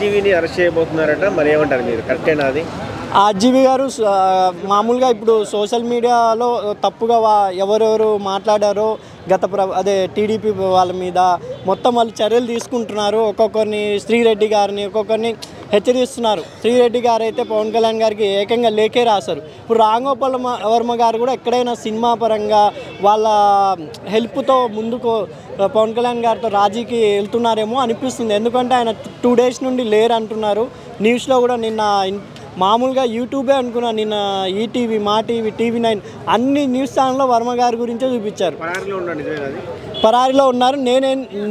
జీవిని అరెస్ట్ చేయబోతున్నారట, మరి ఏమంటారు మీరు, కరెక్టేనా అది? ఆర్జీవి గారు మామూలుగా ఇప్పుడు సోషల్ మీడియాలో తప్పుగా ఎవరెవరు మాట్లాడారో అదే టీడీపీ వాళ్ళ మీద మొత్తం వాళ్ళు చర్యలు తీసుకుంటున్నారు. ఒక్కొక్కరిని శ్రీరెడ్డి గారిని ఒక్కొక్కరిని హెచ్చరిస్తున్నారు. శ్రీరెడ్డి గారు అయితే పవన్ కళ్యాణ్ గారికి ఏకంగా లేఖే రాశారు. ఇప్పుడు రాంగోపాల్ వర్మ గారు కూడా ఎక్కడైనా సినిమా పరంగా వాళ్ళ హెల్ప్తో ముందుకు పవన్ కళ్యాణ్ గారితో రాజీకి వెళ్తున్నారేమో అనిపిస్తుంది. ఎందుకంటే ఆయన 2 days నుండి లేరు అంటున్నారు. న్యూస్లో కూడా నిన్న మామూలుగా యూట్యూబే అనుకున్నా, నిన్న ఈటీవీ, మా టీవీ, TV9 అన్ని న్యూస్ ఛానల్లో వర్మ గారి గురించే చూపించారు. పరారీలో ఉన్నారు.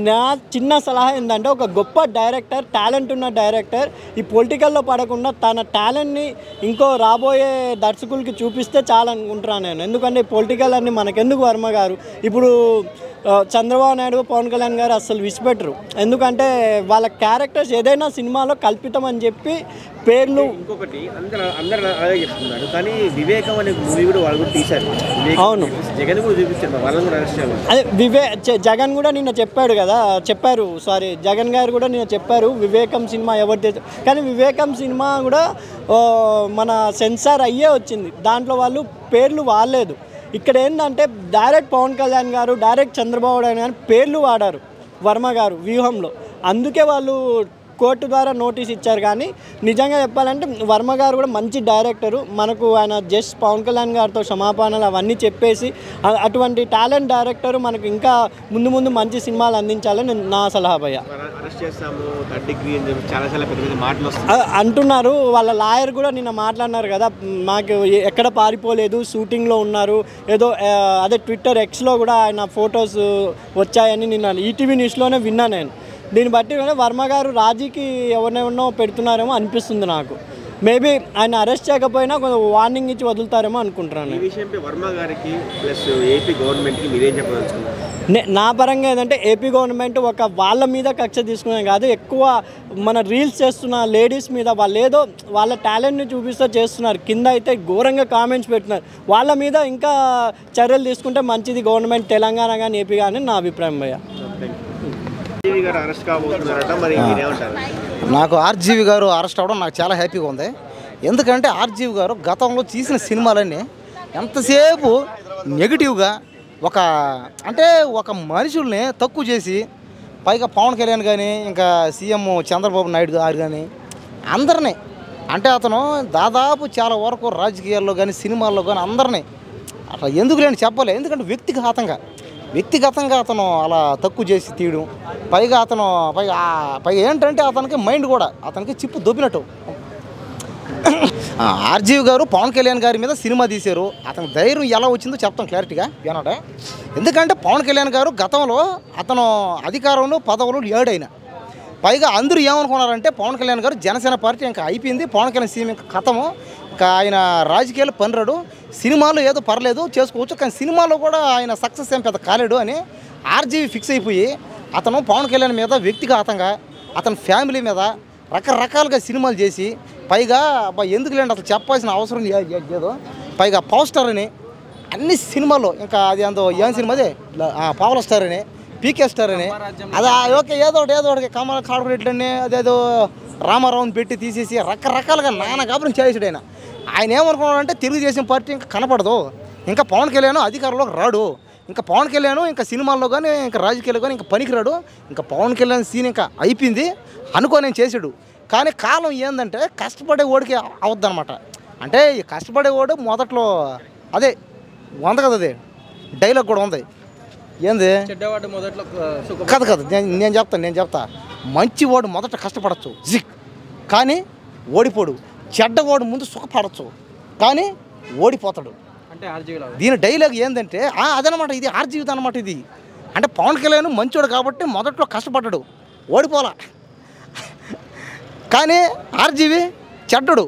నా చిన్న సలహా ఏంటంటే, ఒక గొప్ప డైరెక్టర్, టాలెంట్ ఉన్న డైరెక్టర్ ఈ పొలిటికల్లో పడకుండా తన టాలెంట్ని ఇంకో రాబోయే దర్శకులకి చూపిస్తే చాలా అనుకుంటున్నాను నేను. ఎందుకంటే పొలిటికల్ అన్ని మనకెందుకు వర్మ గారు. ఇప్పుడు చంద్రబాబు నాయుడు, పవన్ కళ్యాణ్ గారు అసలు విసిపెట్టరు. ఎందుకంటే వాళ్ళ క్యారెక్టర్స్ ఏదైనా సినిమాలో కల్పితం అని చెప్పి పేర్లు. ఇంకొకటి అందరూ అదే చెప్తున్నారు, కానీ వివేకం అనే మూవీ కూడా వాళ్ళు కూడా తీశారు. అవును, జగన్ కూడా చూపించారు, వాళ్ళని కూడా అరెస్ట్ చేయాలి. అదే జగన్ కూడా నిన్న చెప్పారు. జగన్ గారు కూడా నిన్న చెప్పారు వివేకం సినిమా ఎవరు. కానీ వివేకం సినిమా కూడా మన సెన్సార్ అయ్యే వచ్చింది. దాంట్లో వాళ్ళు పేర్లు వాడలేదు. ఇక్కడ ఏంటంటే డైరెక్ట్ పవన్ కళ్యాణ్ గారు, డైరెక్ట్ చంద్రబాబు నాయుడు గారు పేర్లు వాడారు వర్మ గారు వ్యూహంలో. అందుకే వాళ్ళు కోర్టు ద్వారా నోటీస్ ఇచ్చారు. కానీ నిజంగా చెప్పాలంటే వర్మ గారు కూడా మంచి డైరెక్టరు. మనకు ఆయన జస్ట్ పవన్ కళ్యాణ్ గారితో క్షమాపణలు అవన్నీ చెప్పేసి అటువంటి టాలెంట్ డైరెక్టరు మనకు ఇంకా ముందు మంచి సినిమాలు అందించాలని నా సలహా భయ్య. అంటున్నారు వాళ్ళ లాయర్ కూడా నిన్న మాట్లాడినారు కదా, మాకు ఎక్కడ పారిపోలేదు, షూటింగ్లో ఉన్నారు ఏదో. అదే ట్విట్టర్ Xలో కూడా ఆయన ఫొటోస్ వచ్చాయని నిన్న ఈటీవీ న్యూస్లోనే విన్నా నేను. దీన్ని బట్టి వర్మ గారు రాజీకి ఎవరినెవరినో పెడుతున్నారేమో అనిపిస్తుంది నాకు. మేబీ ఆయన అరెస్ట్ చేయకపోయినా కొంచెం వార్నింగ్ ఇచ్చి వదులుతారేమో అనుకుంటున్నాను. ఈ విషయంపై వర్మ గారికి ప్లస్ ఏపీ గవర్నమెంట్కి మీరేం చెప్పదలుచుకున్నారు? నా పరంగా ఏంటంటే ఏపీ గవర్నమెంట్ ఒక వాళ్ళ మీద కక్ష తీసుకునే కాదు, ఎక్కువ మన రీల్స్ చేస్తున్న లేడీస్ మీద వాళ్ళు ఏదో వాళ్ళ టాలెంట్ని చూపిస్తూ చేస్తున్నారు. కింద అయితే ఘోరంగా కామెంట్స్ పెడుతున్నారు. వాళ్ళ మీద ఇంకా చర్యలు తీసుకుంటే మంచిది గవర్నమెంట్, తెలంగాణ కానీ ఏపీ కానీ నా అభిప్రాయం భయ్య. నాకు ఆర్జీవి గారు అరెస్ట్ అవ్వడం నాకు చాలా హ్యాపీగా ఉంది. ఎందుకంటే ఆర్జీవి గారు గతంలో తీసిన సినిమాలన్నీ ఎంతసేపు నెగిటివ్గా ఒక మనుషుల్ని తక్కువ చేసి, పైగా పవన్ కళ్యాణ్ కానీ ఇంకా సీఎం చంద్రబాబు నాయుడు గారు కానీ అందరినీ అతను దాదాపు చాలా వరకు రాజకీయాల్లో కానీ సినిమాల్లో కానీ అందరినీ అట్లా ఎందుకు లేని చెప్పాలి. ఎందుకంటే వ్యక్తిగతంగా అతను అలా తక్కువ చేసి తీయడం, పైగా ఏంటంటే అతనికి మైండ్ కూడా చిప్పు దొబ్బినట్టు. ఆర్జీవి గారు పవన్ కళ్యాణ్ గారి మీద సినిమా తీశారు. అతని ధైర్యం ఎలా వచ్చిందో చెప్తాం క్లారిటీగా ఏనాడే. ఎందుకంటే పవన్ కళ్యాణ్ గారు గతంలో అతను అధికారంలో పదవులు 7 అయినా, పైగా అందరూ ఏమనుకున్నారంటే పవన్ కళ్యాణ్ గారు జనసేన పార్టీ ఇంకా అయిపోయింది, పవన్ కళ్యాణ్ సీఎం ఇంకా కథము, ఇంకా ఆయన రాజకీయాలు పనిరాడు, సినిమాలు ఏదో పర్లేదు చేసుకోవచ్చు, కానీ సినిమాలో కూడా ఆయన సక్సెస్ ఏం పెద్ద కాలేడు అని ఆర్జీవి ఫిక్స్ అయిపోయి అతను పవన్ కళ్యాణ్ మీద వ్యక్తిగతంగా అతని ఫ్యామిలీ మీద రకరకాలుగా సినిమాలు చేసి, పైగా ఎందుకు లేండి అసలు చెప్పాల్సిన అవసరం ఏదో, పైగా పవర్ స్టార్ అని అన్ని సినిమాల్లో, ఇంకా అది అంత ఏం సినిమా అదే పవర్ స్టార్ అని, పీకే స్టార్ అని, అది ఓకే ఏదో ఒకటి కమల కార్పొరేట్లన్నీ అదేదో రామారావుని పెట్టి తీసేసి రకరకాలుగా నానా గాబరం చేసాడు. ఆయన ఏమనుకున్నాడంటే తెలుగుదేశం పార్టీ ఇంకా కనపడదు, ఇంకా పవన్ కళ్యాణ్ అధికారంలోకి రాడు, ఇంకా పవన్ కళ్యాణ్ ఇంకా సినిమాల్లో కానీ ఇంకా రాజకీయాల్లో కానీ ఇంకా పనికిరాడు, ఇంకా పవన్ కళ్యాణ్ సీన్ ఇంకా అయిపోయింది అనుకోని చేసాడు. కానీ కాలం ఏంటంటే కష్టపడే ఓడికి అవద్దనమాట. అంటే ఈ కష్టపడే ఓడు మొదట్లో అదే వంద కదా, అదే డైలాగ్ కూడా ఉంది. ఏంది కథ నేను చెప్తా మంచి ఓడు మొదట కష్టపడచ్చు కానీ ఓడిపోడు, చెడ్డవాడు ముందు సుఖపడచ్చు కానీ ఓడిపోతాడు. దీని డైలాగ్ ఏంటంటే అదనమాట, ఇది ఆర్జీవి అనమాట. ఇది అంటే పవన్ కళ్యాణ్ మంచోడు కాబట్టి మొదట్లో కష్టపడ్డాడు, ఓడిపోలా. కానీ ఆర్జీవి చెడ్డడు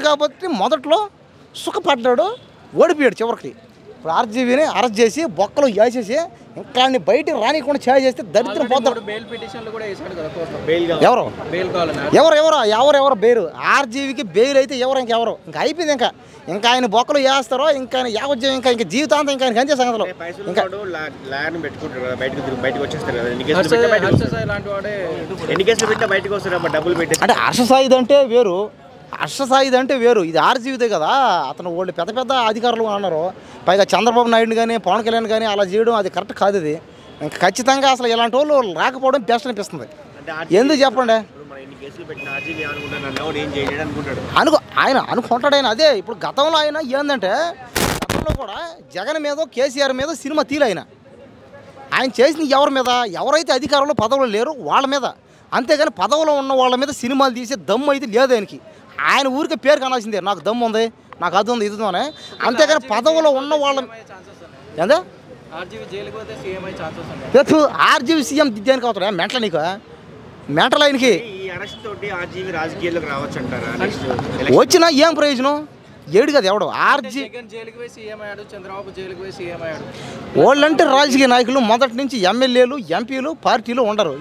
కాబట్టి మొదట్లో సుఖపడ్డాడు, ఓడిపోయాడు చివరికి. ఇప్పుడు ఆర్జీవిని అరెస్ట్ చేసి బొక్కలు వేసేసి ఇంకా బయటికి రానికుండా ఛాయ్ చేస్తే దరిద్రం పోతాడు. బెయిల్ పిటిషన్లు కూడా వేసాడు కదా కోర్టులో. ఎవరు బెయిల్ కావాలని ఎవరు బెయిల్ ఆర్జీవికి బెయిల్ అయితే ఇంకెవరు ఇంకా అయిపోయింది. ఇంకా ఆయన బొక్కలు వేస్తారో ఇంకా ఆయన యావజ్యం ఇంకా జీవితాంతం ఇంకా ఆయన అంతే సంగతులు. ఇంకా అంటే హర్షసాయిద్ అంటే వేరు, ఇది ఆర్జీవిదే కదా. అతను వాళ్ళు పెద్ద పెద్ద అధికారులు అన్నారు. పైగా చంద్రబాబు నాయుడు కానీ పవన్ కళ్యాణ్ కానీ అలా చేయడం అది కరెక్ట్ కాదు. ఇది ఇంకా ఖచ్చితంగా అసలు ఇలాంటి వాళ్ళు రాకపోవడం బెస్ట్ అనిపిస్తుంది. ఎందుకు చెప్పండి, ఆయన అనుకుంటాడు. ఆయన అదే ఇప్పుడు గతంలో ఆయన ఏంటంటే గతంలో కూడా జగన్ మీద కేసీఆర్ మీద సినిమా తీలు ఆయన చేసిన ఎవరి మీద, ఎవరైతే అధికారంలో పదవులు లేరు వాళ్ళ మీద, అంతేగాని పదవులో ఉన్న వాళ్ళ మీద సినిమాలు తీసే దమ్ము అయితే లేదు ఆయనకి. ఆయన ఊరికే పేరు కనాల్సిందే, నాకు దమ్ము ఉంది, నాకు అది ఉంది, ఇది ఉంది, అంతేగాని పదవులో ఉన్న వాళ్ళ ఏందా ఆర్జీవి సీఎం దిద్దానికి అవుతాడా మెంటల్ నీకు మెంటల్ ఆయనకి వచ్చినా ఏం ప్రయోజనం ఏడు కదా ఎవడు ఆర్జీ వాళ్ళంటే రాజకీయ నాయకులు మొదటి నుంచి ఎమ్మెల్యేలు ఎంపీలు పార్టీలు ఉండరు.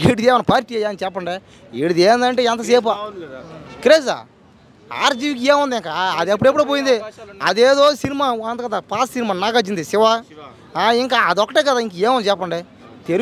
ఈడిది ఏమైనా పార్టీ అని చెప్పండి. ఈడిది ఏంటంటే ఎంతసేపు క్రేజా ఆర్జీవికి ఏముంది ఇంకా అది ఎప్పుడెప్పుడో పోయింది. అదేదో సినిమా అంత కదా పాస్ సినిమా నాగార్జునది శివ ఇంకా అదొకటే కదా ఇంకేమో చెప్పండి. తెలుగు